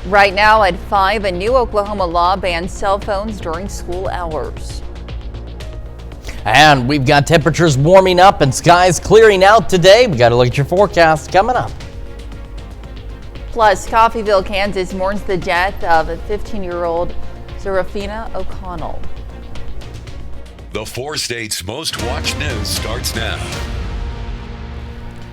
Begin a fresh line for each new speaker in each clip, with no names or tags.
Right now at 5, a new Oklahoma law bans cell phones during school hours.
And we've got temperatures warming up and skies clearing out today. We got to look at your forecast coming up.
Plus, Coffeyville, Kansas mourns the death of a 15-year-old Serafina O'Connell.
The 4 states' most watched news starts now.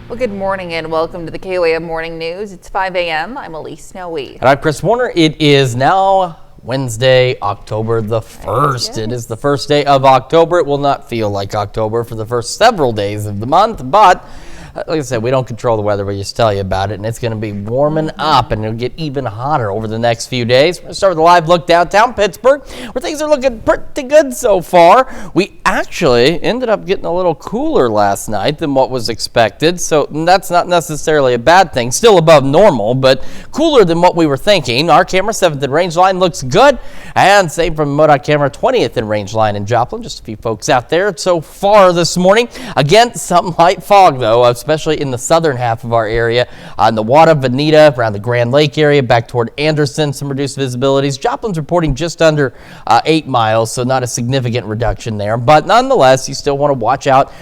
Well, good morning and welcome to the KOAM Morning News. It's 5 a.m. I'm Elise Snowy.
And I'm Chris Warner. It is now Wednesday, October the 1st.
Yes.
It is the first day of October. It will not feel like October for the first several days of the month, but like I said, we don't control the weather. We just tell you about it, and it's going to be warming up, and it'll get even hotter over the next few days. We're going to start with a live look downtown Pittsburgh, where things are looking pretty good so far. We actually ended up getting a little cooler last night than what was expected, so that's not necessarily a bad thing. Still above normal, but cooler than what we were thinking. Our camera, 7th in range line, looks good, and same from MoDOT camera, 20th in range line in Joplin. Just a few folks out there so far this morning. Again, some light fog, though, especially in the southern half of our area, on the Wada, Veneta, around the Grand Lake area, back toward Anderson, some reduced visibilities. Joplin's reporting just under 8 miles, so not a significant reduction there. But nonetheless, you still want to watch out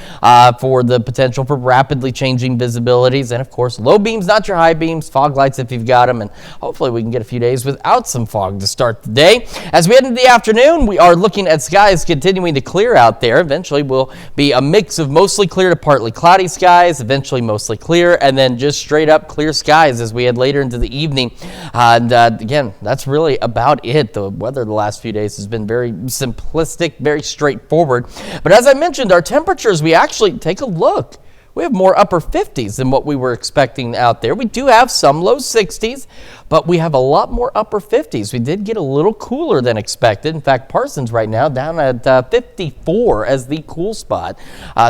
for the potential for rapidly changing visibilities. And of course, low beams, not your high beams, fog lights if you've got them. And hopefully we can get a few days without some fog to start the day. As we head into the afternoon, we are looking at skies continuing to clear out there. Eventually will be a mix of mostly clear to partly cloudy skies, eventually mostly clear, and then just straight up clear skies as we head later into the evening. And again, that's really about it. The weather the last few days has been very simplistic, very straightforward. But as I mentioned, our temperatures, we actually take a look. We have more upper 50s than what we were expecting out there. We do have some low 60s, but we have a lot more upper 50s. We did get a little cooler than expected. In fact, Parsons right now down at 54 as the cool spot.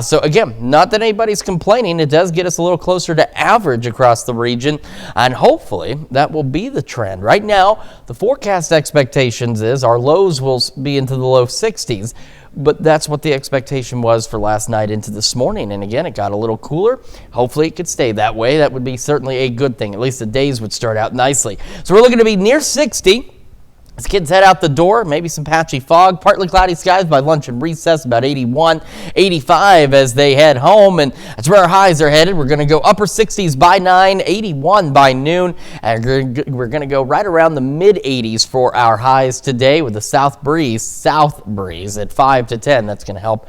So again, not that anybody's complaining. It does get us a little closer to average across the region, and hopefully that will be the trend. Right now, the forecast expectations is our lows will be into the low 60s. But that's what the expectation was for last night into this morning. And again, it got a little cooler. Hopefully it could stay that way. That would be certainly a good thing. At least the days would start out nicely. So we're looking to be near 60. As kids head out the door, maybe some patchy fog, partly cloudy skies by lunch and recess, about 81, 85 as they head home, and that's where our highs are headed. We're going to go upper 60s by 9, 81 by noon, and we're going to go right around the mid-80s for our highs today with the south breeze at 5 to 10. That's going to help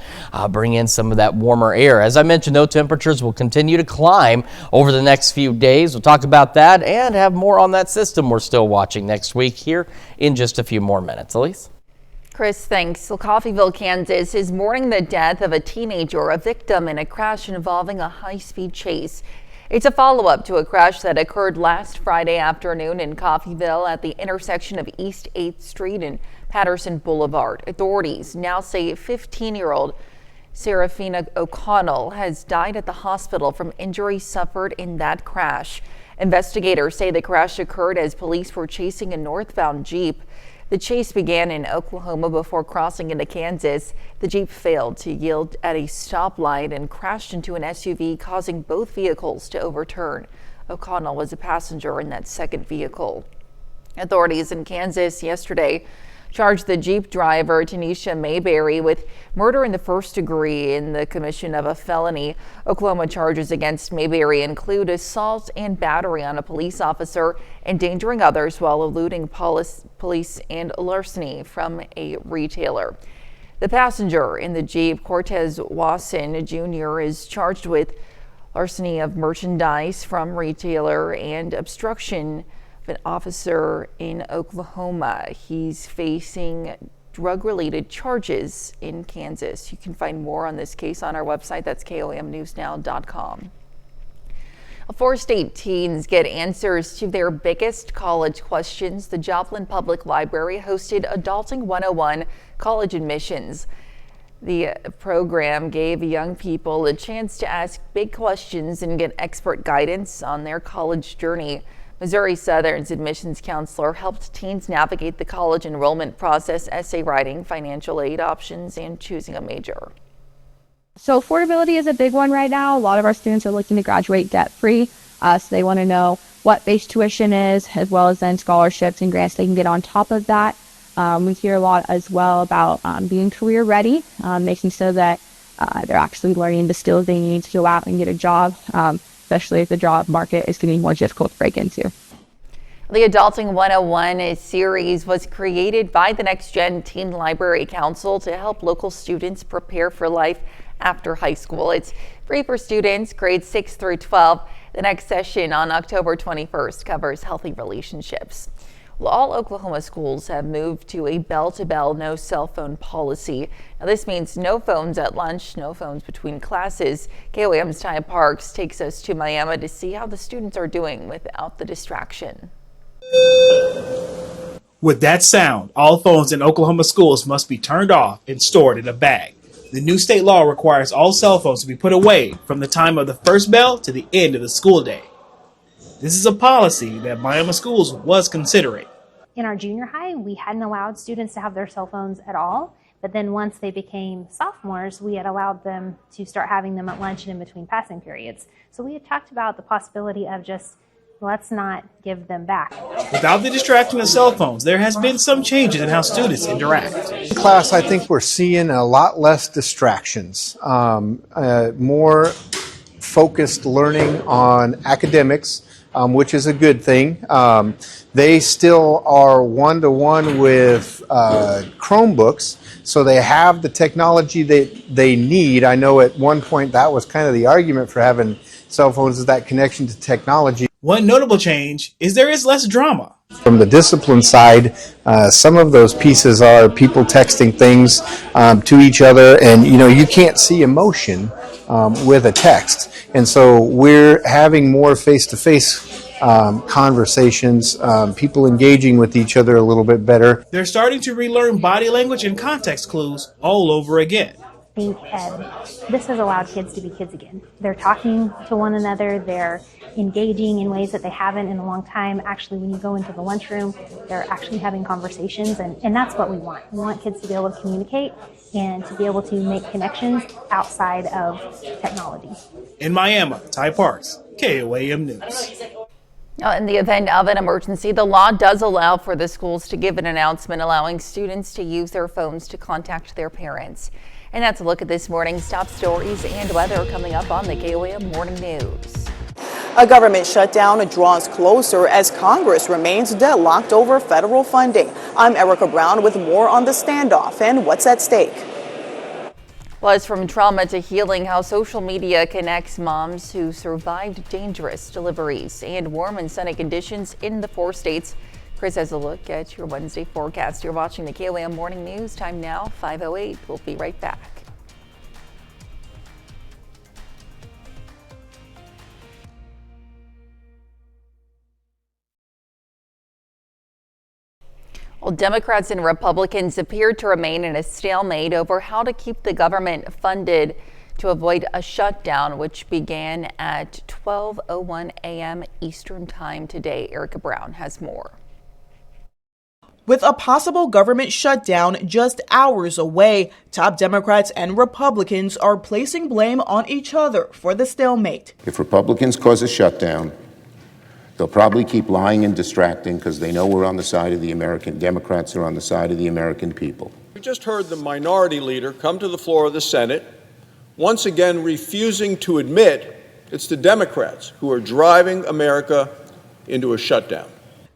bring in some of that warmer air. As I mentioned, though, temperatures will continue to climb over the next few days. We'll talk about that and have more on that system we're still watching next week here in just a few more minutes. Elise?
Chris, thanks. Well, Coffeyville, Kansas is mourning the death of a teenager, a victim in a crash involving a high-speed chase. It's a follow-up to a crash that occurred last Friday afternoon in Coffeyville at the intersection of East 8th Street and Patterson Boulevard. Authorities now say 15-year-old Serafina O'Connell has died at the hospital from injuries suffered in that crash. Investigators say the crash occurred as police were chasing a northbound Jeep. The chase began in Oklahoma before crossing into Kansas. The Jeep failed to yield at a stoplight and crashed into an SUV, causing both vehicles to overturn. O'Connell was a passenger in that second vehicle. Authorities in Kansas yesterday charged the Jeep driver, Tanisha Mayberry, with murder in the first degree in the commission of a felony. Oklahoma charges against Mayberry include assault and battery on a police officer, endangering others while eluding police, and larceny from a retailer. The passenger in the Jeep, Cortez Wasson Jr., is charged with larceny of merchandise from retailer and obstruction of an officer in Oklahoma. He's facing drug-related charges in Kansas. You can find more on this case on our website. That's KOAMnewsnow.com. 4 state teens get answers to their biggest college questions. The Joplin Public Library hosted Adulting 101 College Admissions. The program gave young people a chance to ask big questions and get expert guidance on their college journey. Missouri Southern's admissions counselor helped teens navigate the college enrollment process, essay writing, financial aid options, and choosing a major.
So affordability is a big one right now. A lot of our students are looking to graduate debt-free. So they want to know what base tuition is, as well as then scholarships and grants they can get on top of that. We hear a lot as well about being career ready, making sure that they're actually learning the skills they need to go out and get a job, especially if the job market is getting more difficult to break into.
The Adulting 101 series was created by the Next Gen Teen Library Council to help local students prepare for life after high school. It's free for students grades 6 through 12. The next session on October 21st covers healthy relationships. Well, all Oklahoma schools have moved to a bell-to-bell no cell phone policy. Now, this means no phones at lunch, no phones between classes. KOAM's Ty Parks takes us to Miami to see how the students are doing without the distraction.
With that sound, all phones in Oklahoma schools must be turned off and stored in a bag. The new state law requires all cell phones to be put away from the time of the first bell to the end of the school day. This is a policy that Miami Schools was considering.
In our junior high, we hadn't allowed students to have their cell phones at all. But then once they became sophomores, we had allowed them to start having them at lunch and in between passing periods. So we had talked about the possibility of just, let's not give them back.
Without the distraction of cell phones, there has been some changes in how students interact.
In class, I think we're seeing a lot less distractions, more focused learning on academics, which is a good thing. They still are one-to-one with Chromebooks, so they have the technology that they need. I know at one point that was kind of the argument for having cell phones, is that connection to technology.
One notable change is there is less drama.
From the discipline side, some of those pieces are people texting things to each other, and you can't see emotion with a text. And so we're having more face-to-face conversations, people engaging with each other a little bit better.
They're starting to relearn body language and context clues all over again.
I think this has allowed kids to be kids again. They're talking to one another, they're engaging in ways that they haven't in a long time. Actually, when you go into the lunchroom, they're actually having conversations, and that's what we want. We want kids to be able to communicate and to be able to make connections outside of technology.
In Miami, Ty Parks, KOAM News.
In the event of an emergency, the law does allow for the schools to give an announcement allowing students to use their phones to contact their parents. And that's a look at this morning's top stories and weather coming up on the KOAM Morning News.
A government shutdown draws closer as Congress remains deadlocked over federal funding. I'm Erica Brown with more on the standoff and what's at stake.
Plus, from trauma to healing, how social media connects moms who survived dangerous deliveries, and warm and sunny conditions in the 4 states. Chris has a look at your Wednesday forecast. You're watching the KOAM Morning News. Time now, 5:08. We'll be right back. Well, Democrats and Republicans appear to remain in a stalemate over how to keep the government funded to avoid a shutdown, which began at 12:01 a.m. Eastern Time today. Erica Brown has more.
With a possible government shutdown just hours away, top Democrats and Republicans are placing blame on each other for the stalemate.
If Republicans cause a shutdown, they'll probably keep lying and distracting because they know we're on the side of the American Democrats are on the side of the American people.
We just heard the minority leader come to the floor of the Senate, once again refusing to admit it's the Democrats who are driving America into a shutdown.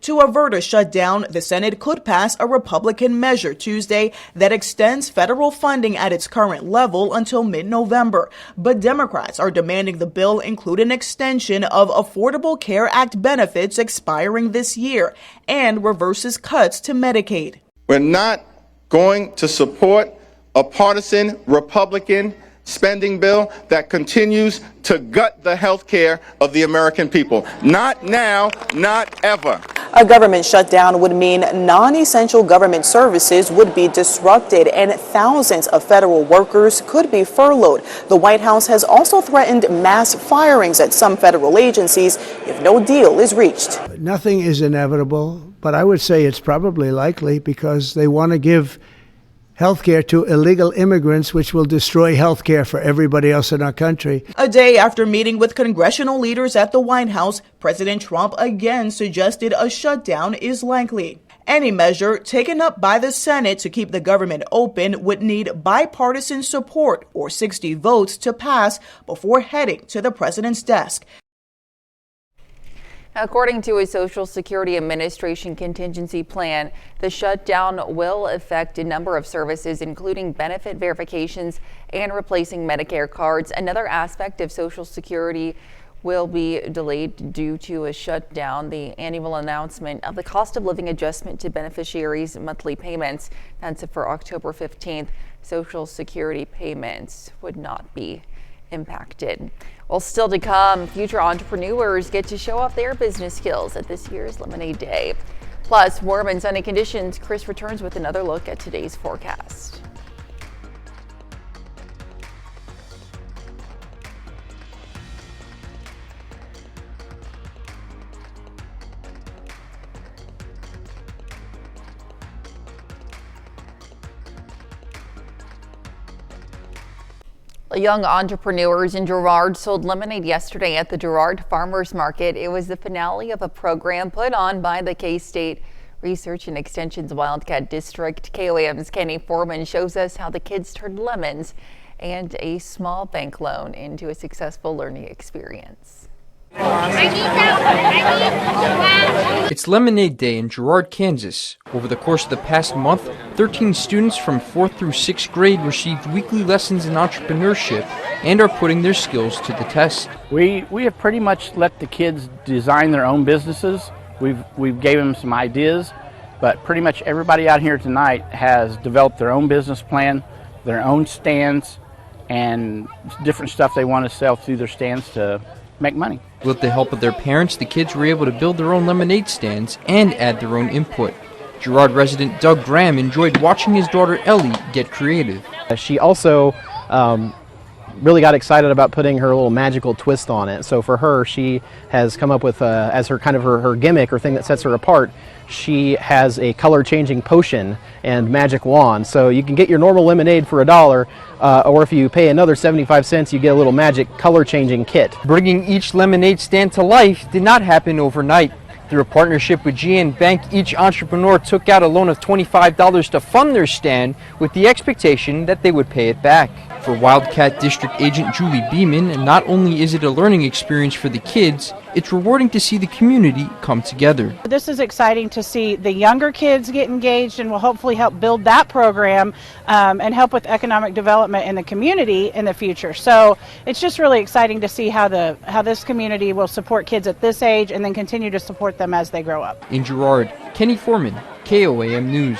To avert a shutdown, the Senate could pass a Republican measure Tuesday that extends federal funding at its current level until mid-November. But Democrats are demanding the bill include an extension of Affordable Care Act benefits expiring this year and reverses cuts to Medicaid.
We're not going to support a partisan Republican spending bill that continues to gut the health care of the American people. Not now, not ever.
A government shutdown would mean non-essential government services would be disrupted and thousands of federal workers could be furloughed. The White House has also threatened mass firings at some federal agencies if no deal is reached.
Nothing is inevitable, but I would say it's probably likely because they want to give health care to illegal immigrants, which will destroy health care for everybody else in our country.
A day after meeting with congressional leaders at the White House, President Trump again suggested a shutdown is likely. Any measure taken up by the Senate to keep the government open would need bipartisan support or 60 votes to pass before heading to the president's desk.
According to a Social Security Administration contingency plan, the shutdown will affect a number of services, including benefit verifications and replacing Medicare cards. Another aspect of Social Security will be delayed due to a shutdown, the annual announcement of the cost of living adjustment to beneficiaries' monthly payments. That's for October 15th. Social Security payments would not be impacted. Well, still to come, future entrepreneurs get to show off their business skills at this year's Lemonade Day. Plus, warm and sunny conditions. Chris returns with another look at today's forecast. Young entrepreneurs in Girard sold lemonade yesterday at the Girard Farmers Market. It was the finale of a program put on by the K-State Research and Extension's Wildcat District. KOAM's Kenny Foreman shows us how the kids turned lemons and a small bank loan into a successful learning experience.
It's Lemonade Day in Girard, Kansas. Over the course of the past month, 13 students from 4th through 6th grade received weekly lessons in entrepreneurship and are putting their skills to the test.
We have pretty much let the kids design their own businesses. We've gave them some ideas, but pretty much everybody out here tonight has developed their own business plan, their own stands, and different stuff they want to sell through their stands to make money.
With the help of their parents, the kids were able to build their own lemonade stands and add their own input. Girard resident Doug Graham enjoyed watching his daughter Ellie get creative.
She also really got excited about putting her little magical twist on it. So for her, she has come up with, as her kind of her gimmick or thing that sets her apart, she has a color-changing potion and magic wand. So you can get your normal lemonade for $1, or if you pay another 75 cents, you get a little magic color-changing kit.
Bringing each lemonade stand to life did not happen overnight. Through a partnership with GN Bank, each entrepreneur took out a loan of $25 to fund their stand with the expectation that they would pay it back. For Wildcat District Agent Julie Beeman, not only is it a learning experience for the kids, it's rewarding to see the community come together.
This is exciting to see the younger kids get engaged and will hopefully help build that program and help with economic development in the community in the future. So it's just really exciting to see how this community will support kids at this age and then continue to support them as they grow up.
In Girard, Kenny Foreman, KOAM News.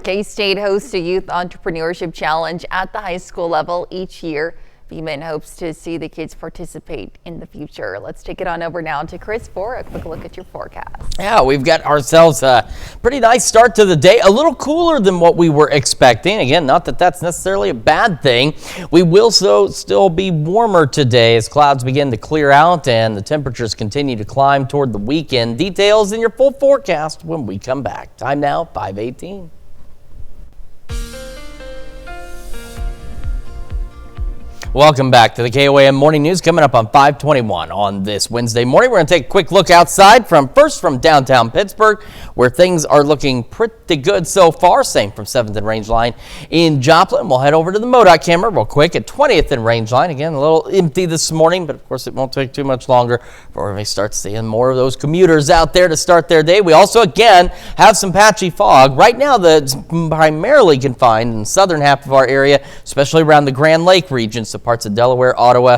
K-State hosts a youth entrepreneurship challenge at the high school level each year. Beeman hopes to see the kids participate in the future. Let's take it on over now to Chris for a quick look at your forecast.
Yeah, we've got ourselves a pretty nice start to the day. A little cooler than what we were expecting. Again, not that that's necessarily a bad thing. We will still be warmer today as clouds begin to clear out and the temperatures continue to climb toward the weekend. Details in your full forecast when we come back. Time now, 5:18. Welcome back to the KOAM Morning News. Coming up on 521 on this Wednesday morning, we're going to take a quick look outside from downtown Pittsburgh, where things are looking pretty good so far. Same from 7th and Rangeline in Joplin. We'll head over to the MoDOT camera real quick at 20th and Rangeline. Again, a little empty this morning, but of course it won't take too much longer before we start seeing more of those commuters out there to start their day. We also, again, have some patchy fog. Right now, that's primarily confined in the southern half of our area, especially around the Grand Lake region. So parts of Delaware, Ottawa,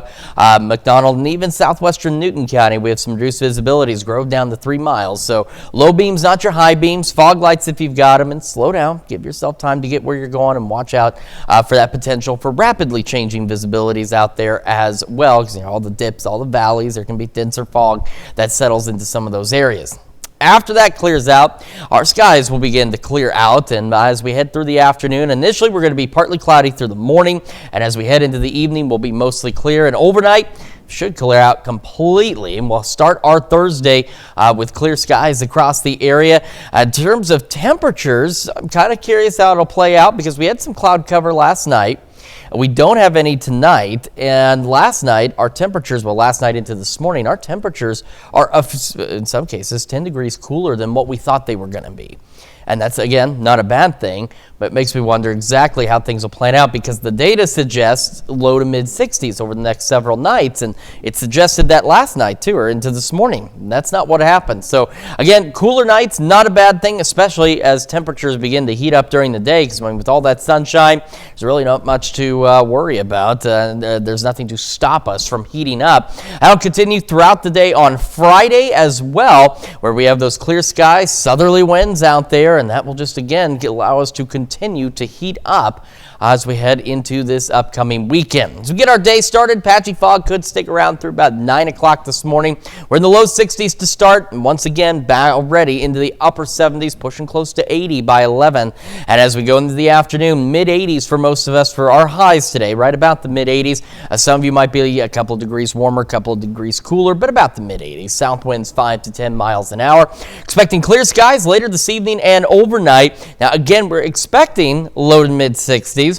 McDonald, and even southwestern Newton County. We have some reduced visibilities, Grove down to 3 miles. So low beams, not your high beams, fog lights if you've got them, and slow down. Give yourself time to get where you're going and watch out for that potential for rapidly changing visibilities out there as well. Because all the dips, all the valleys, there can be denser fog that settles into some of those areas. After that clears out, our skies will begin to clear out, and as we head through the afternoon, initially we're going to be partly cloudy through the morning, and as we head into the evening, we'll be mostly clear, and overnight, should clear out completely, and we'll start our Thursday with clear skies across the area. In terms of temperatures, I'm kind of curious how it'll play out because we had some cloud cover last night. We don't have any tonight, and last night our temperatures, well, last night into this morning, our temperatures are, in some cases, 10 degrees cooler than what we thought they were going to be. And that's, again, not a bad thing, but it makes me wonder exactly how things will plan out because the data suggests low to mid 60s over the next several nights, and it suggested that last night too, or into this morning. And that's not what happened. So again, cooler nights, not a bad thing, especially as temperatures begin to heat up during the day because with all that sunshine, there's really not much to worry about. There's nothing to stop us from heating up. That'll continue throughout the day on Friday as well, where we have those clear skies, southerly winds out there, and that will just, again, allow us to continue to heat up as we head into this upcoming weekend. As we get our day started, patchy fog could stick around through about 9 o'clock this morning. We're in the low 60s to start, and once again, back already into the upper 70s, pushing close to 80 by 11. And as we go into the afternoon, mid 80s for most of us for our highs today, right about the mid 80s. Some of you might be a couple of degrees warmer, a couple of degrees cooler, but about the mid 80s. South winds 5 to 10 miles an hour. Expecting clear skies later this evening and overnight. Now, again, we're expecting low to mid 60s.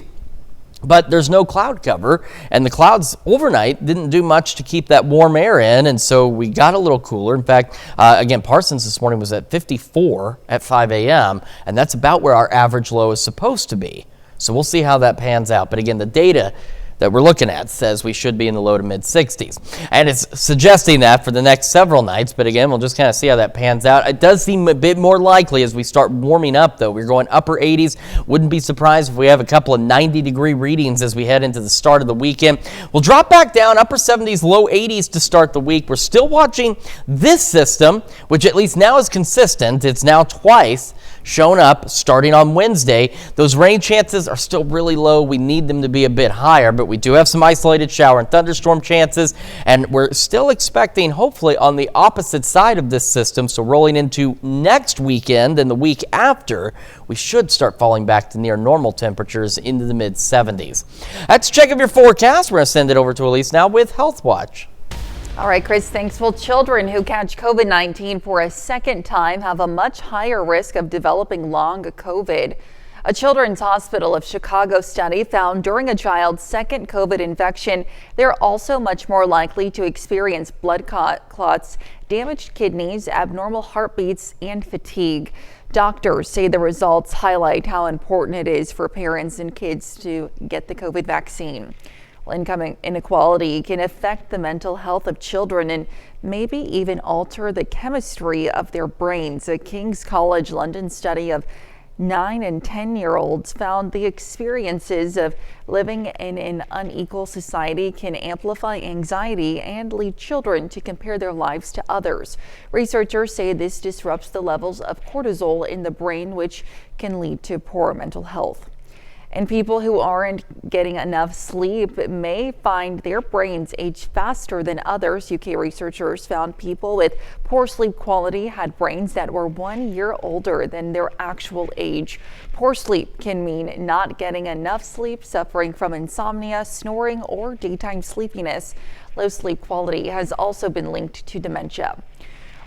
But there's no cloud cover, and the clouds overnight didn't do much to keep that warm air in, and so we got a little cooler. In fact, again, Parsons this morning was at 54 at 5 a.m., and that's about where our average low is supposed to be. So we'll see how that pans out. But again, the data that we're looking at says we should be in the low to mid 60s. And it's suggesting that for the next several nights, but again, we'll just kind of see how that pans out. It does seem a bit more likely as we start warming up, though. We're going upper 80s. Wouldn't be surprised if we have a couple of 90-degree readings as we head into the start of the weekend. We'll drop back down, upper 70s, low 80s to start the week. We're still watching this system, which at least now is consistent. It's now twice shown up starting on Wednesday. Those rain chances are still really low. We need them to be a bit higher, but we do have some isolated shower and thunderstorm chances, and we're still expecting, hopefully, on the opposite side of this system, so rolling into next weekend and the week after, we should start falling back to near normal temperatures into the mid 70s. That's a check of your forecast. We're going to send it over to Elise now with Health Watch.
All right, Chris, thanks. Well, children who catch COVID-19 for a second time have a much higher risk of developing long COVID. A Children's Hospital of Chicago study found during a child's second COVID infection, they're also much more likely to experience blood clots, damaged kidneys, abnormal heartbeats, and fatigue. Doctors say the results highlight how important it is for parents and kids to get the COVID vaccine. Income inequality can affect the mental health of children and maybe even alter the chemistry of their brains. A King's College London study of 9 and 10-year-olds found the experiences of living in an unequal society can amplify anxiety and lead children to compare their lives to others. Researchers say this disrupts the levels of cortisol in the brain, which can lead to poor mental health. And people who aren't getting enough sleep may find their brains age faster than others. UK researchers found people with poor sleep quality had brains that were 1 year older than their actual age. Poor sleep can mean not getting enough sleep, suffering from insomnia, snoring, or daytime sleepiness. Low sleep quality has also been linked to dementia.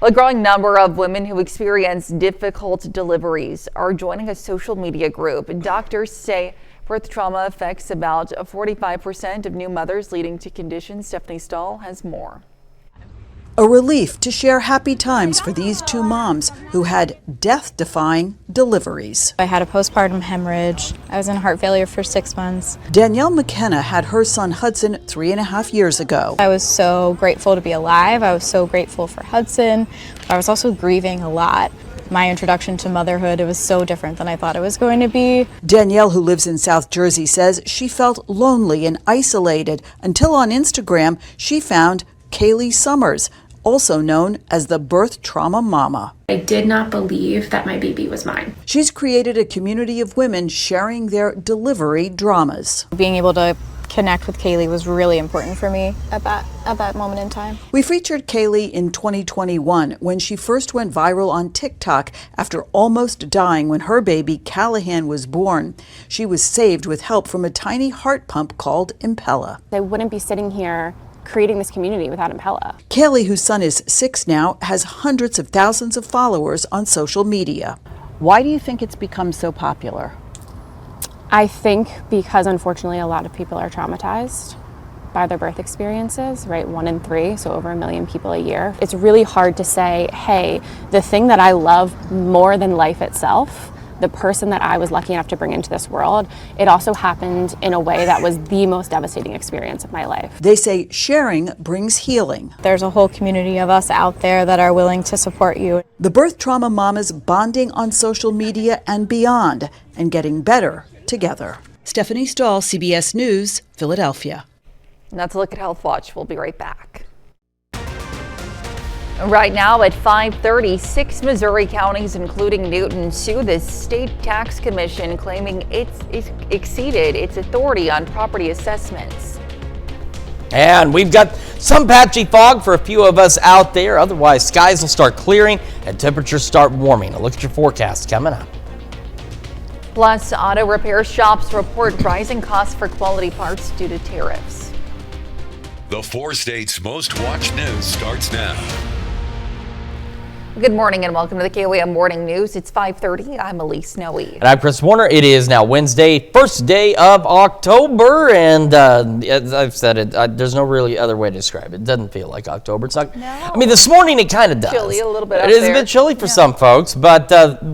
A growing number of women who experience difficult deliveries are joining a social media group. Doctors say birth trauma affects about 45% of new mothers, leading to conditions. Stephanie Stahl has more.
A relief to share happy times for these two moms who had death-defying deliveries.
I had a postpartum hemorrhage. I was in heart failure for 6 months.
Danielle McKenna had her son Hudson 3.5 years ago.
I was so grateful to be alive. I was so grateful for Hudson. I was also grieving a lot. My introduction to motherhood, it was so different than I thought it was going to be.
Danielle, who lives in South Jersey, says she felt lonely and isolated until on Instagram she found Kaylee Summers, also known as the birth trauma mama.
I did not believe that my baby was mine.
She's created a community of women sharing their delivery dramas.
Being able to connect with Kaylee was really important for me at that moment in time.
We featured Kaylee in 2021 when she first went viral on TikTok after almost dying when her baby Callahan was born. She was saved with help from a tiny heart pump called Impella.
I wouldn't be sitting here creating this community without Impella.
Kaylee, whose son is 6 now, has hundreds of thousands of followers on social media. Why do you think it's become so popular?
I think because unfortunately a lot of people are traumatized by their birth experiences, right? 1 in 3, so over 1 million people a year. It's really hard to say, hey, the thing that I love more than life itself, the person that I was lucky enough to bring into this world, it also happened in a way that was the most devastating experience of my life.
They say sharing brings healing.
There's a whole community of us out there that are willing to support you.
The birth trauma mamas bonding on social media and beyond and getting better together. Stephanie Stahl, CBS News, Philadelphia.
And that's a look at Health Watch. We'll be right back. Right now at 5:30, 6 Missouri counties, including Newton, sue the state tax commission, claiming it's exceeded its authority on property assessments.
And we've got some patchy fog for a few of us out there. Otherwise, skies will start clearing and temperatures start warming. A look at your forecast coming up.
Plus, auto repair shops report rising costs for quality parts due to tariffs.
The 4 states' most watched news starts now.
Good morning and welcome to the KOAM Morning News. It's 5:30. I'm Elise Snowy.
And I'm Chris Warner. It is now Wednesday, first day of October. And as I've said it, there's no really other way to describe it. It doesn't feel like October. It's not. No. I mean, this morning it kind of does.
Chilly a little bit.
It is a bit chilly for some folks, but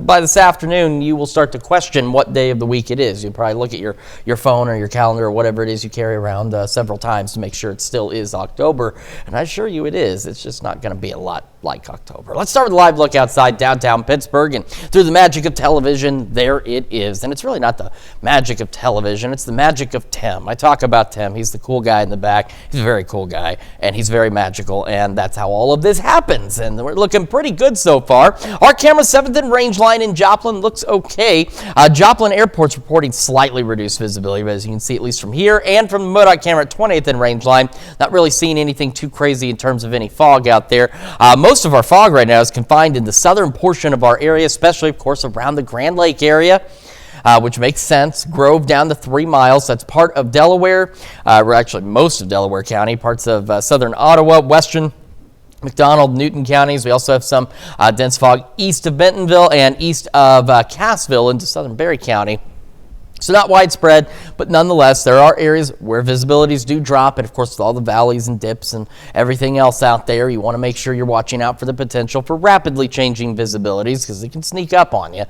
by this afternoon you will start to question what day of the week it is. You'll probably look at your phone or your calendar or whatever it is you carry around several times to make sure it still is October. And I assure you it is. It's just not going to be a lot like October. Let's start with a live look outside downtown Pittsburgh, and through the magic of television, there it is. And it's really not the magic of television, it's the magic of Tim. I talk about Tim. He's the cool guy in the back. He's a very cool guy, and he's very magical, and that's how all of this happens. And we're looking pretty good so far. Our camera 7th and range line in Joplin looks okay. Joplin Airport's reporting slightly reduced visibility, but as you can see, at least from here and from the MoDOT camera at 20th and range line, not really seeing anything too crazy in terms of any fog out there. Most of our fog right now is confined in the southern portion of our area, especially, of course, around the Grand Lake area, which makes sense. Grove down to 3 miles. That's part of Delaware. We're actually most of Delaware County, parts of southern Ottawa, western McDonald, Newton counties. We also have some dense fog east of Bentonville and east of Cassville into southern Berry County. So not widespread, but nonetheless, there are areas where visibilities do drop. And of course, with all the valleys and dips and everything else out there, you want to make sure you're watching out for the potential for rapidly changing visibilities because they can sneak up on you.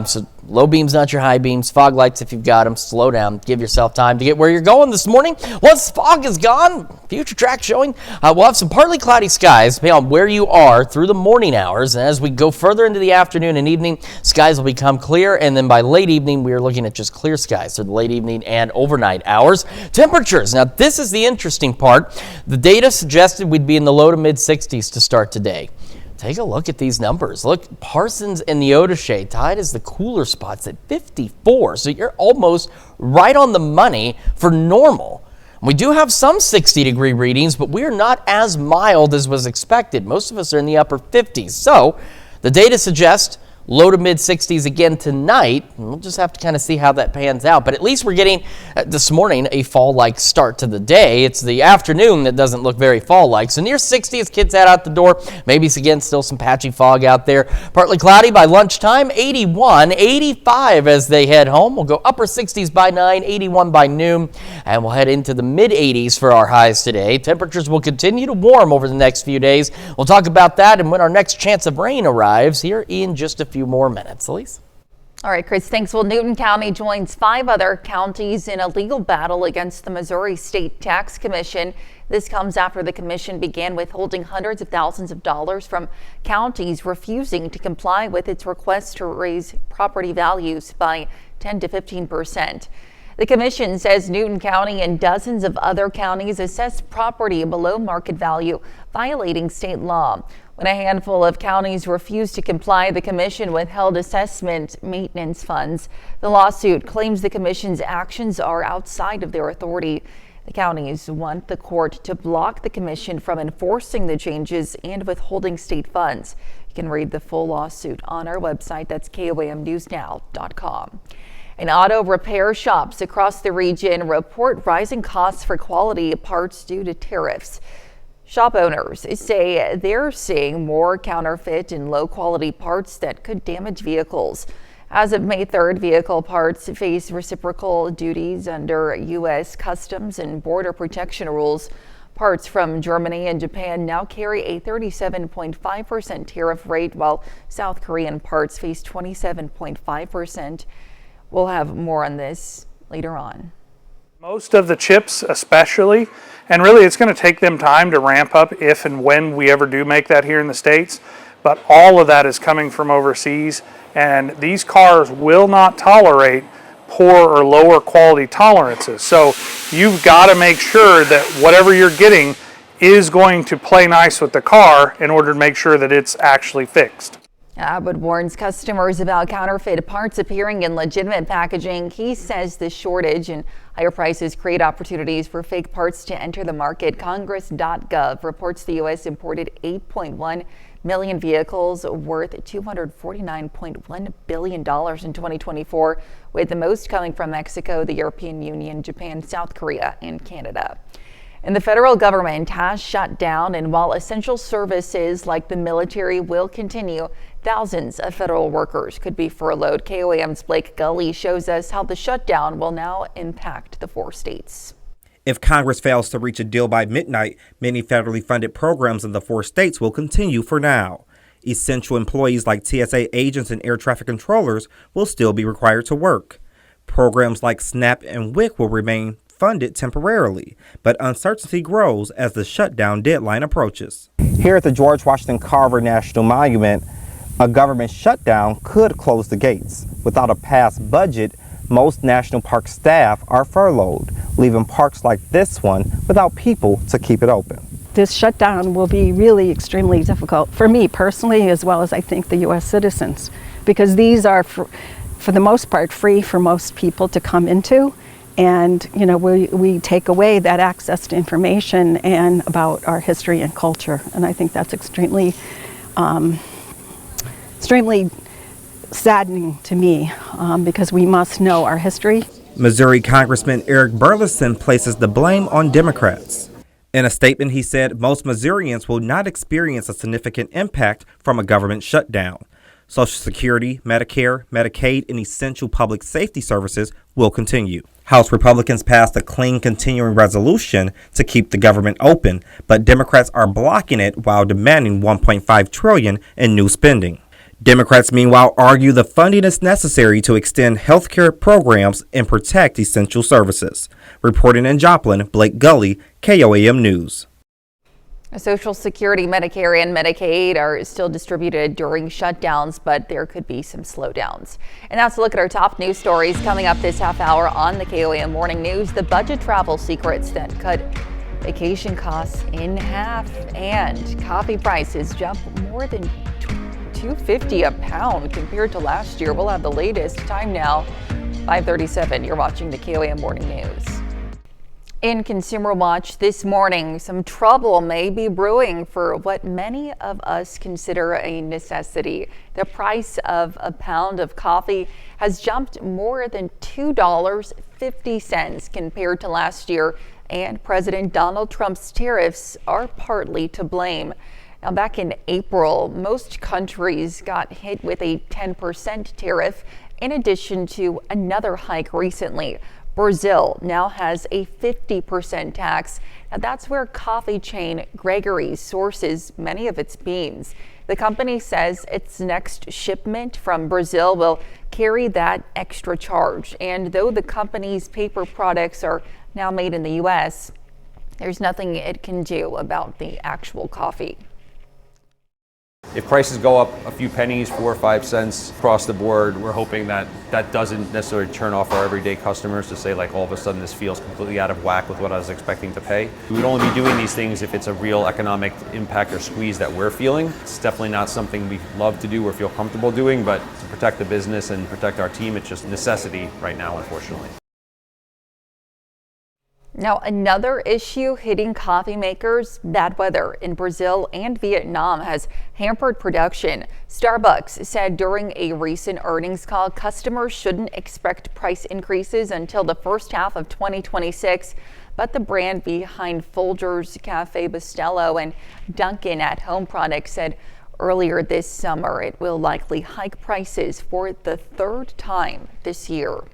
So low beams, not your high beams. Fog lights, if you've got them, slow down. Give yourself time to get where you're going this morning. Once the fog is gone, future track showing, we'll have some partly cloudy skies depending on where you are through the morning hours. And as we go further into the afternoon and evening, skies will become clear. And then by late evening, we are looking at just clear skies for the late evening and overnight hours. Temperatures. Now, this is the interesting part. The data suggested we'd be in the low to mid 60s to start today. Take a look at these numbers. Look, Parsons and Neodesha tied as the cooler spots at 54. So you're almost right on the money for normal. We do have some 60-degree readings, but we are not as mild as was expected. Most of us are in the upper 50s. So the data suggests low to mid 60s again tonight. We'll just have to kind of see how that pans out. But at least we're getting this morning a fall-like start to the day. It's the afternoon that doesn't look very fall-like. So near 60 as kids head out the door. Maybe it's again still some patchy fog out there. Partly cloudy by lunchtime. 81, 85 as they head home. We'll go upper 60s by 9, 81 by noon. And we'll head into the mid 80s for our highs today. Temperatures will continue to warm over the next few days. We'll talk about that and when our next chance of rain arrives here in just a few more minutes. Elise?
All right, Chris, thanks. Well, Newton County joins 5 other counties in a legal battle against the Missouri State Tax Commission. This comes after the commission began withholding hundreds of thousands of dollars from counties refusing to comply with its request to raise property values by 10 to 15%. The commission says Newton County and dozens of other counties assess property below market value, violating state law. When a handful of counties refused to comply, the commission withheld assessment maintenance funds. The lawsuit claims the commission's actions are outside of their authority. The counties want the court to block the commission from enforcing the changes and withholding state funds. You can read the full lawsuit on our website. That's KOAMnewsnow.com. And auto repair shops across the region report rising costs for quality parts due to tariffs. Shop owners say they're seeing more counterfeit and low quality parts that could damage vehicles. As of May 3rd, vehicle parts face reciprocal duties under U.S. Customs and Border Protection rules. Parts from Germany and Japan now carry a 37.5% tariff rate, while South Korean parts face 27.5%. We'll have more on this later on.
Most of the chips especially, and really it's going to take them time to ramp up if and when we ever do make that here in the States, but all of that is coming from overseas, and these cars will not tolerate poor or lower quality tolerances. So you've got to make sure that whatever you're getting is going to play nice with the car in order to make sure that it's actually fixed.
Abbott warns customers about counterfeit parts appearing in legitimate packaging. He says the shortage and higher prices create opportunities for fake parts to enter the market. Congress.gov reports the U.S. imported 8.1 million vehicles worth $249.1 billion in 2024, with the most coming from Mexico, the European Union, Japan, South Korea, and Canada. And the federal government has shut down, and while essential services like the military will continue, thousands of federal workers could be furloughed. KOAM's Blake Gully shows us how the shutdown will now impact the 4 states.
If Congress fails to reach a deal by midnight, many federally funded programs in the 4 states will continue for now. Essential employees like TSA agents and air traffic controllers will still be required to work. Programs like SNAP and WIC will remain funded temporarily, but uncertainty grows as the shutdown deadline approaches. Here at the George Washington Carver National Monument, a government shutdown could close the gates. Without a passed budget, most national park staff are furloughed, leaving parks like this one without people to keep it open.
This shutdown will be really extremely difficult for me personally, as well as I think the U.S. citizens, because these are, for the most part, free for most people to come into. And, you know, we take away that access to information and about our history and culture. And I think that's extremely saddening to me because we must know our history.
Missouri Congressman Eric Burleson places the blame on Democrats. In a statement, he said most Missourians will not experience a significant impact from a government shutdown. Social Security, Medicare, Medicaid, and essential public safety services will continue. House Republicans passed a clean continuing resolution to keep the government open, but Democrats are blocking it while demanding $1.5 trillion in new spending. Democrats, meanwhile, argue the funding is necessary to extend health care programs and protect essential services. Reporting in Joplin, Blake Gully, KOAM News.
Social Security, Medicare, and Medicaid are still distributed during shutdowns, but there could be some slowdowns. And that's a look at our top news stories coming up this half hour on the KOAM Morning News. The budget travel secrets that cut vacation costs in half, and coffee prices jump more than $2.50 a pound compared to last year. We'll have the latest. Time now, 5:37. You're watching the KOAM Morning News. In Consumer Watch this morning, some trouble may be brewing for what many of us consider a necessity. The price of a pound of coffee has jumped more than $2.50 compared to last year, and President Donald Trump's tariffs are partly to blame. Now, back in April, most countries got hit with a 10% tariff, in addition to another hike recently. Brazil now has a 50% tax. Now, that's where coffee chain Gregory's sources many of its beans. The company says its next shipment from Brazil will carry that extra charge. And though the company's paper products are now made in the U.S., there's nothing it can do about the actual coffee.
If prices go up a few pennies, 4 or 5 cents across the board, we're hoping that that doesn't necessarily turn off our everyday customers to say, like, all of a sudden this feels completely out of whack with what I was expecting to pay. We would only be doing these things if it's a real economic impact or squeeze that we're feeling. It's definitely not something we love to do or feel comfortable doing, but to protect the business and protect our team, it's just necessity right now, unfortunately.
Now, another issue hitting coffee makers, bad weather in Brazil and Vietnam has hampered production. Starbucks said during a recent earnings call, customers shouldn't expect price increases until the first half of 2026. But the brand behind Folgers, Cafe Bustelo, and Dunkin' at Home Products said earlier this summer it will likely hike prices for the third time this year.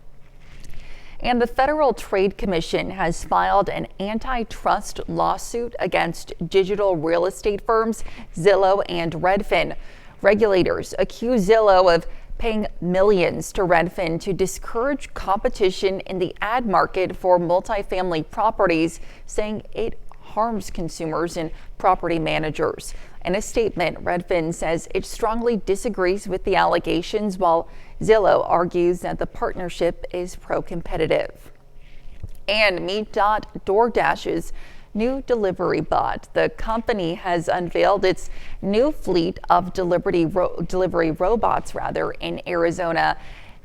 And the Federal Trade Commission has filed an antitrust lawsuit against digital real estate firms Zillow and Redfin. Regulators accuse Zillow of paying millions to Redfin to discourage competition in the ad market for multifamily properties, saying it harms consumers and property managers. In a statement, Redfin says it strongly disagrees with the allegations, while Zillow argues that the partnership is pro-competitive. And meet DoorDash's new delivery bot. The company has unveiled its new fleet of delivery robots in Arizona.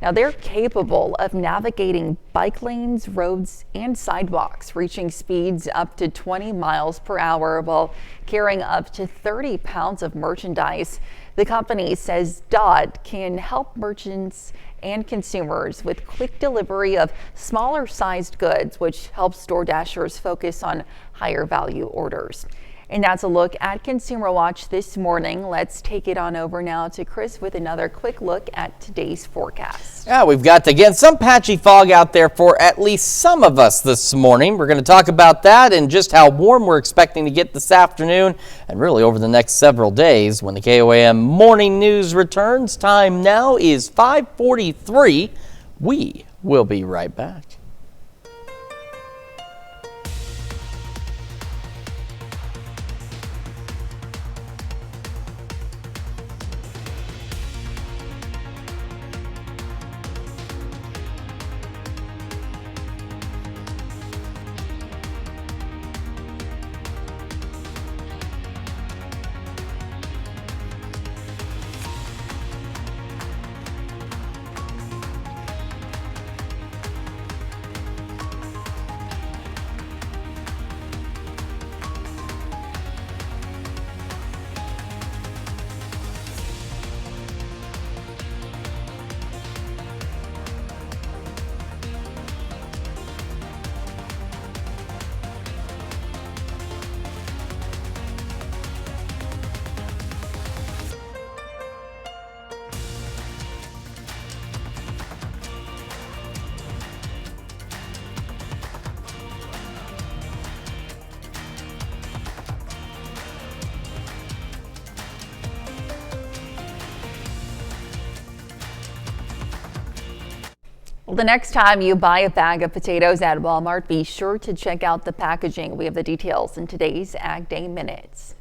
Now, they're capable of navigating bike lanes, roads, and sidewalks, reaching speeds up to 20 miles per hour while carrying up to 30 pounds of merchandise. The company says Dot can help merchants and consumers with quick delivery of smaller sized goods, which helps DoorDashers focus on higher value orders. And that's a look at Consumer Watch this morning. Let's take it on over now to Chris with another quick look at today's forecast.
Yeah, we've got, again, some patchy fog out there for at least some of us this morning. We're going to talk about that and just how warm we're expecting to get this afternoon and really over the next several days when the KOAM Morning News returns. Time now is 5:43. We will be right back.
Well, the next time you buy a bag of potatoes at Walmart, be sure to check out the packaging. We have the details in today's Ag Day Minutes.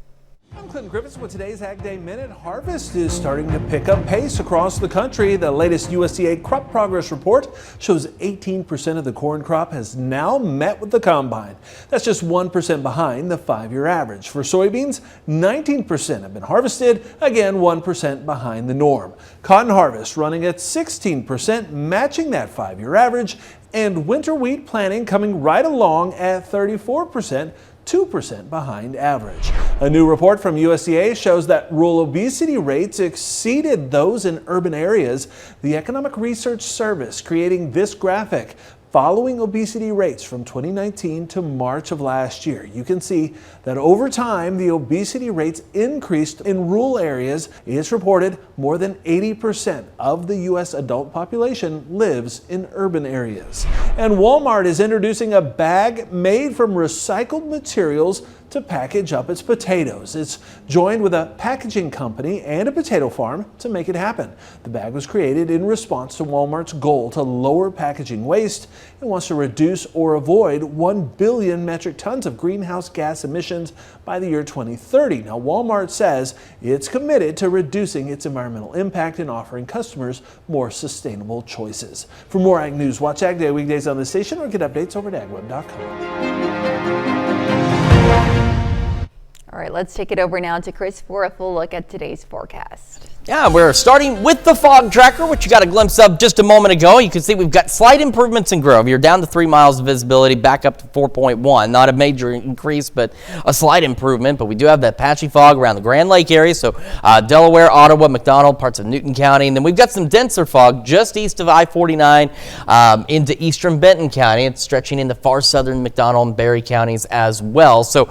I'm Clinton Griffiths with today's Ag Day Minute. Harvest is starting to pick up pace across the country. The latest USDA crop progress report shows 18% of the corn crop has now met with the combine. That's just 1% behind the 5-year average. For soybeans, 19% have been harvested, again 1% behind the norm. Cotton harvest running at 16%, matching that 5-year average, and winter wheat planting coming right along at 34%. 2% behind average. A new report from USDA shows that rural obesity rates exceeded those in urban areas. The Economic Research Service creating this graphic following obesity rates from 2019 to March of last year. You can see that over time, the obesity rates increased in rural areas. It's reported more than 80% of the U.S. adult population lives in urban areas. And Walmart is introducing a bag made from recycled materials to package up its potatoes. It's joined with a packaging company and a potato farm to make it happen. The bag was created in response to Walmart's goal to lower packaging waste and wants to reduce or avoid 1 billion metric tons of greenhouse gas emissions by the year 2030. Now, Walmart says it's committed to reducing its environmental impact and offering customers more sustainable choices. For more Ag News, watch Ag Day weekdays on the station or get updates over at agweb.com.
All right, let's take it over now to Chris for a full look at today's forecast.
Yeah, we're starting with the fog tracker, which you got a glimpse of just a moment ago. You can see we've got slight improvements in Grove. You're down to 3 miles of visibility, back up to 4.1. Not a major increase, but a slight improvement. But we do have that patchy fog around the Grand Lake area, so Delaware, Ottawa, McDonald, parts of Newton County. And then we've got some denser fog just east of I-49 into eastern Benton County. It's stretching into far southern McDonald and Berry counties as well. So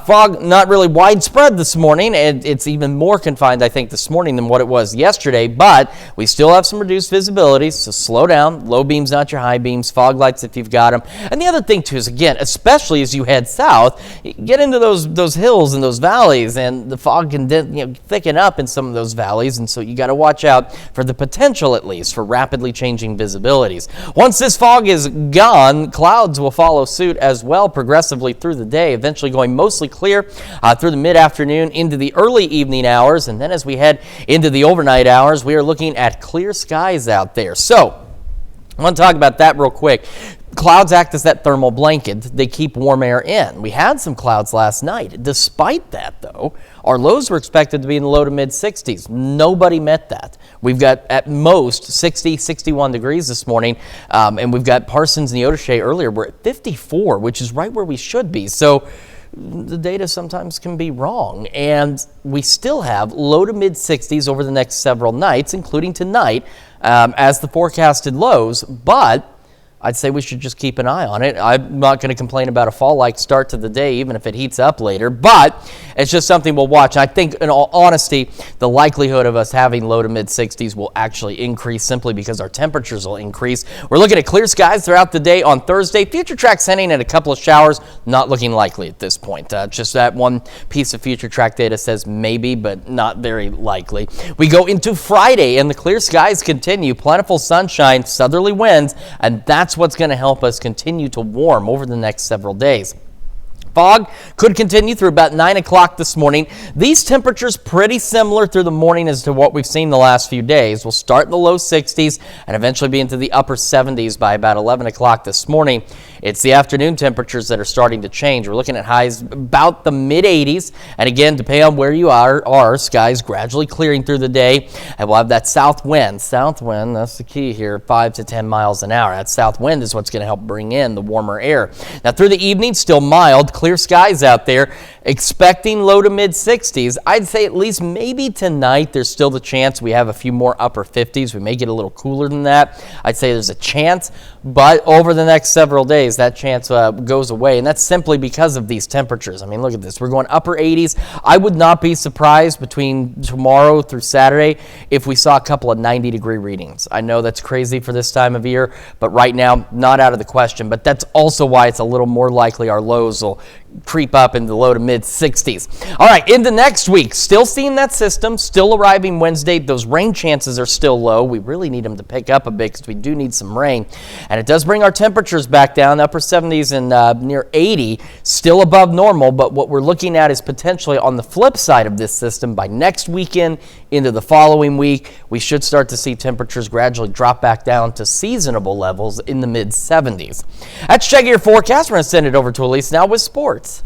fog not really widespread this morning, and it's even more confined, I think, this morning than what it was yesterday, but we still have some reduced visibility, so slow down. Low beams, not your high beams. Fog lights if you've got them. And the other thing too is, again, especially as you head south, you get into those hills and those valleys, and the fog can thicken up in some of those valleys, and so you got to watch out for the potential, at least, for rapidly changing visibilities. Once this fog is gone, clouds will follow suit as well progressively through the day, eventually going mostly clear through the mid-afternoon into the early evening hours, and then as we head into the overnight hours, we are looking at clear skies out there. So I want to talk about that real quick. Clouds act as that thermal blanket. They keep warm air in. We had some clouds last night. Despite that, though, our lows were expected to be in the low to mid 60s. Nobody met that. We've got at most 60, 61 degrees this morning, and we've got Parsons and Neodesha earlier. We're at 54, which is right where we should be. So the data sometimes can be wrong, and we still have low to mid 60s over the next several nights, including tonight, as the forecasted lows, but I'd say we should just keep an eye on it. I'm not going to complain about a fall-like start to the day, even if it heats up later, but it's just something we'll watch. I think, in all honesty, the likelihood of us having low to mid-60s will actually increase simply because our temperatures will increase. We're looking at clear skies throughout the day on Thursday. Future Track's hinting at a couple of showers, not looking likely at this point. Just that one piece of Future Track data says maybe, but not very likely. We go into Friday, and the clear skies continue. Plentiful sunshine, southerly winds, and that's what's going to help us continue to warm over the next several days. Fog could continue through about 9 o'clock this morning. These temperatures pretty similar through the morning as to what we've seen the last few days. We'll start in the low 60s and eventually be into the upper 70s by about 11 o'clock this morning. It's the afternoon temperatures that are starting to change. We're looking at highs about the mid 80s. And again, depending on where you are, skies gradually clearing through the day. And we'll have that south wind. South wind, that's the key here, 5 to 10 miles an hour. That south wind is what's going to help bring in the warmer air. Now through the evening, still mild, clear skies out there, expecting low to mid 60s. I'd say at least maybe tonight there's still the chance we have a few more upper 50s. We may get a little cooler than that. I'd say there's a chance, but over the next several days that chance goes away, and that's simply because of these temperatures. I mean, look at this. We're going upper 80s. I would not be surprised between tomorrow through Saturday if we saw a couple of 90-degree readings. I know that's crazy for this time of year, but right now, not out of the question. But that's also why it's a little more likely our lows will creep up into the low to mid 60s. All right, into next week, still seeing that system, still arriving Wednesday. Those rain chances are still low. We really need them to pick up a bit because we do need some rain. And it does bring our temperatures back down, upper 70s and near 80, still above normal. But what we're looking at is potentially on the flip side of this system, by next weekend into the following week, we should start to see temperatures gradually drop back down to seasonable levels in the mid 70s. That's checking your forecast. We're going to send it over to Elise now with sports.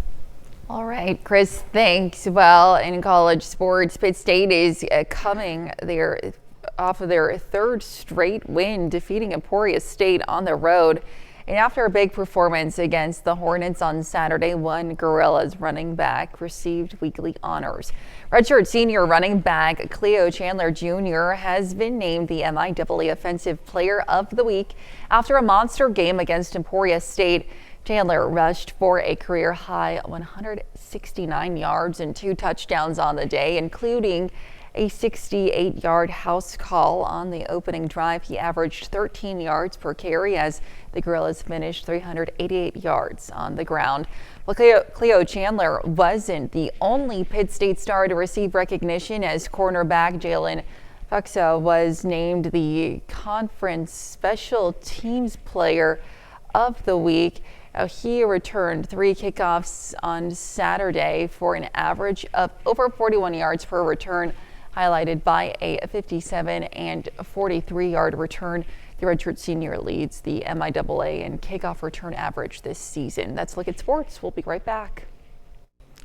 All right, Chris, thanks. Well, in college sports, Pitt State is coming off of their third straight win, defeating Emporia State on the road. And after a big performance against the Hornets on Saturday, one Gorillas running back received weekly honors. Redshirt senior running back Cleo Chandler Jr. has been named the MIAA Offensive Player of the Week after a monster game against Emporia State. Chandler rushed for a career-high 169 yards and 2 touchdowns on the day, including a 68-yard house call on the opening drive. He averaged 13 yards per carry as the Gorillas finished 388 yards on the ground. Well, Cleo Chandler wasn't the only Pitt State star to receive recognition, as cornerback Jalen Fuxo was named the Conference Special Teams Player of the Week. He returned 3 kickoffs on Saturday for an average of over 41 yards per return, highlighted by a 57 and 43-yard return. The redshirt senior leads the MIAA in kickoff return average this season. That's Look at Sports. We'll be right back.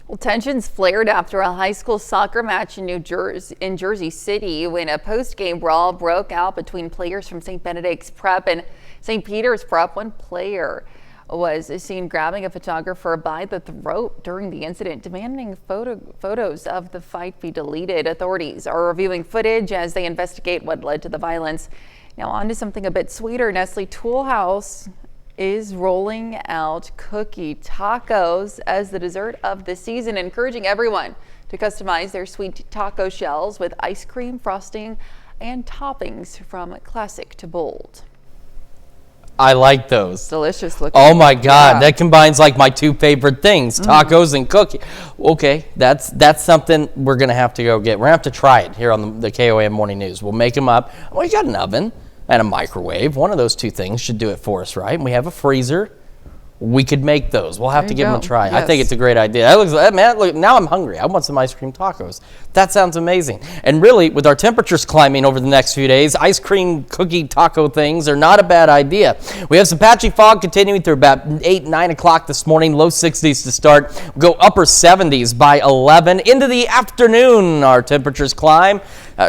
Well, tensions flared after a high school soccer match in Jersey City when a post-game brawl broke out between players from St. Benedict's Prep and St. Peter's Prep. One player was seen grabbing a photographer by the throat during the incident, demanding photos of the fight be deleted. Authorities are reviewing footage as they investigate what led to the violence. Now on to something a bit sweeter. Nestle Toolhouse is rolling out cookie tacos as the dessert of the season, encouraging everyone to customize their sweet taco shells with ice cream, frosting, and toppings from classic to bold.
I like those.
Delicious looking.
Oh my God,
Yeah.
that combines like my two favorite things, tacos and cookie. Okay, that's something we're gonna have to go get. We're gonna have to try it here on the KOAM Morning News. We'll make them up. We got an oven and a microwave. One of those two things should do it for us, right? And we have a freezer. We could make those. We'll have
There
to
you
give them a
go.
try. I
Yes.
think it's a great idea. That looks, man, look, now I'm hungry. I want some ice cream tacos. That sounds amazing. And really, with our temperatures climbing over the next few days, ice cream cookie taco things are not a bad idea. We have some patchy fog continuing through about 8, 9 o'clock this morning. Low 60s to start. We'll go upper 70s by 11. Into the afternoon, our temperatures climb.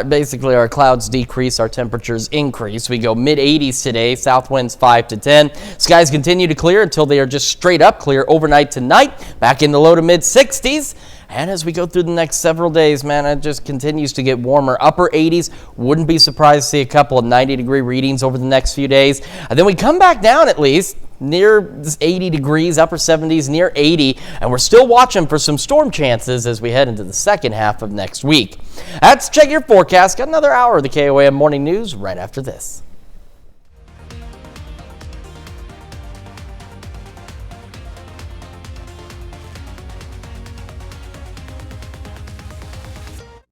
Basically, our clouds decrease, our temperatures increase. We go mid-80s today, south winds 5 to 10. Skies continue to clear until they are just straight up clear overnight tonight, back in the low to mid-60s. And as we go through the next several days, man, it just continues to get warmer. Upper 80s, wouldn't be surprised to see a couple of 90-degree readings over the next few days. And then we come back down at least near 80 degrees, upper 70s, near 80. And we're still watching for some storm chances as we head into the second half of next week. That's Check Your Forecast. Got another hour of the KOAM Morning News right after this.